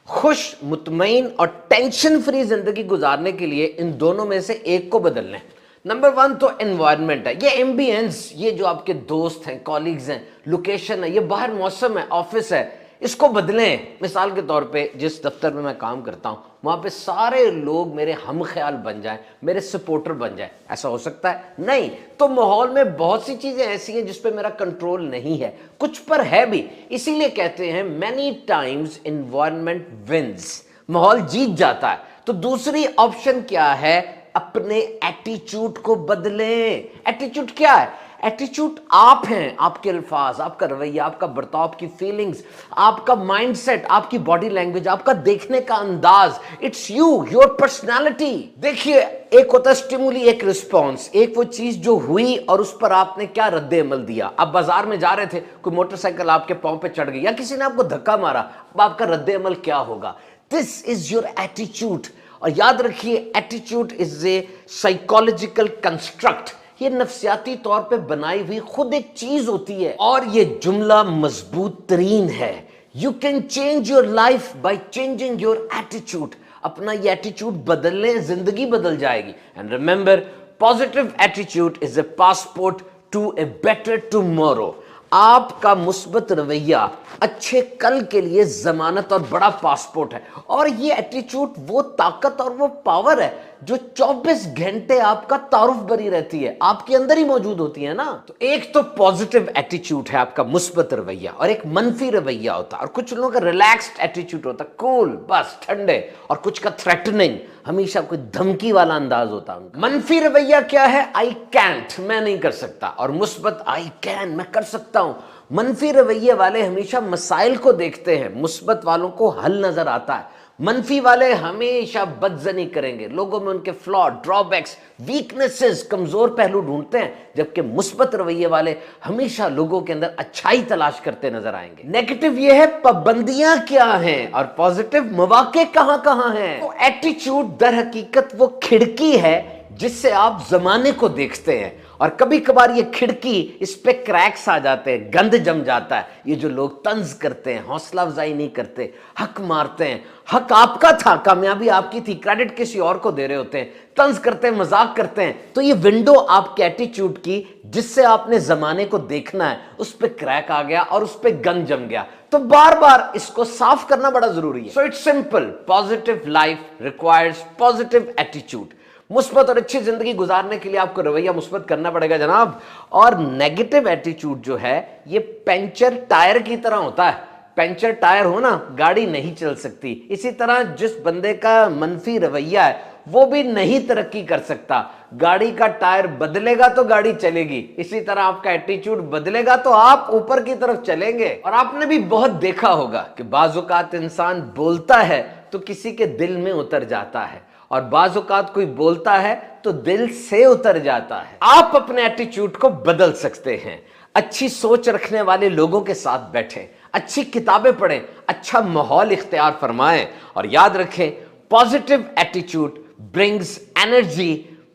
खुश, मुतमईन और tension free जिंदगी गुजारने के लिए इन दोनों में से एक को बदलना है। नंबर 1 तो एनवायरनमेंट है, ये एम्बियंस, ये जो आपके दोस्त हैं, कॉलीग्स हैं, लोकेशन है, ये बाहर मौसम है, ऑफिस है, इसको बदलें। मिसाल के तौर पे जिस दफ्तर में मैं काम करता हूँ वहां पे सारे लोग मेरे हम ख्याल बन जाएं, मेरे सपोर्टर बन जाएं, ऐसा हो सकता है? नहीं। तो माहौल में बहुत सी चीजें ऐसी हैं जिस पे मेरा कंट्रोल नहीं है, कुछ पर है भी। इसीलिए कहते हैं मैनी टाइम्स एनवायरनमेंट विंस, माहौल जीत जाता है। तो दूसरी ऑप्शन क्या है? अपने एटीट्यूड को बदलें। एटीट्यूड क्या है? एटीट्यूड आप हैं, आपके अल्फाज, आपका रवैया, आपका बर्ताव, आपकी फीलिंग्स, आपका माइंडसेट, आपकी बॉडी लैंग्वेज, आपका देखने का अंदाज। It's you, your personality. देखिए, एक होता है स्टिमुली, एक रिस्पॉन्स। एक वो चीज जो हुई और उस पर आपने क्या रद्द अमल दिया। आप बाजार में जा रहे थे, कोई मोटरसाइकिल आपके पांव पे चढ़ गई या किसी ने आपको धक्का मारा, अब आपका रद्द अमल क्या होगा? This is your attitude. और याद रखिए, attitude is A psychological construct, ये नफ्सियाती तौर पे बनाई हुई खुद एक चीज होती है। और ये जुमला मजबूत तरीन है, you can change your life by changing your attitude. अपना ये एटीट्यूड बदलने, जिंदगी बदल जाएगी। And remember, positive attitude is a passport to a better tomorrow. आपका मुस्बत रवैया अच्छे कल के लिए जमानत और बड़ा पासपोर्ट है। और ये एटीट्यूड वो ताकत और वो पावर है जो 24 घंटे आपका तारुफ बरी रहती है, आपके अंदर ही मौजूद होती है ना। तो एक तो पॉजिटिव एटीट्यूड है आपका मुस्बत रवैया, और एक मनफी रवैया होता है। और कुछ लोगों का रिलैक्स्ड एटीट्यूड होता है, कूल, बस ठंडे। और कुछ का थ्रेटनिंग, हमेशा कोई धमकी वाला अंदाज होता है उनका। मनफी रवैया क्या है? आई कैंट, मैं नहीं कर सकता। और मुस्बत, आई कैन, मैं कर सकता हूं। मनफी रवैये वाले हमेशा मसाइल को देखते हैं, मुस्बत वालों को हल नजर आता है। मनफी वाले हमेशा बदजनी करेंगे, लोगों में उनके फ्लॉ, ड्रॉबैक्स, वीकनेसेस, कमजोर पहलू ढूंढते हैं। जबकि मुस्बत रवैये वाले हमेशा लोगों के अंदर अच्छाई तलाश करते नजर आएंगे। नेगेटिव ये है पाबंदियां क्या हैं, और पॉजिटिव मौके कहां कहां हैं। तो एटीट्यूड दर हकीकत वो खिड़की है जिससे आप जमाने को देखते हैं। और कभी कभार ये खिड़की, इस पे क्रैक्स आ जाते हैं, गंद जम जाता है। ये जो लोग तंज करते हैं, हौसला अफजाई नहीं करते, हक मारते हैं, हक आपका था, कामयाबी आपकी थी, क्रेडिट किसी और को दे रहे होते हैं, तंज करते हैं, मजाक करते हैं, तो ये विंडो आपके एटीट्यूड की, जिससे आपने जमाने को देखना है, उस पे क्रैक आ गया और उस पे गंद जम गया। तो बार बार इसको साफ करना बड़ा जरूरी है। So it's simple, positive life requires positive attitude. मुस्बत और अच्छी जिंदगी गुजारने के लिए आपको रवैया मुस्बत करना पड़ेगा जनाब। और नेगेटिव एटीट्यूड जो है, ये पंचर टायर की तरह होता है। पंचर टायर हो ना, गाड़ी नहीं चल सकती। इसी तरह जिस बंदे का मनफी रवैया है वो भी नहीं तरक्की कर सकता। गाड़ी का टायर बदलेगा तो गाड़ी चलेगी, इसी तरह आपका एटीट्यूड बदलेगा तो आप ऊपर की तरफ चलेंगे। और आपने भी बहुत देखा होगा कि बाज़-औक़ात इंसान बोलता है तो किसी के दिल में उतर जाता है, और बाज़-औक़ात कोई बोलता है तो दिल से उतर जाता है। आप अपने एटीट्यूड को बदल सकते हैं। अच्छी सोच रखने वाले लोगों के साथ बैठें, अच्छी किताबें पढ़ें, अच्छा माहौल इख्तियार फरमाएं। और याद रखें, positive attitude brings energy,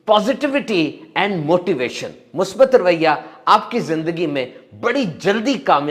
positivity and motivation. मुस्बत रवैया आपकी जिंदगी में बड़ी जल्दी कामयाब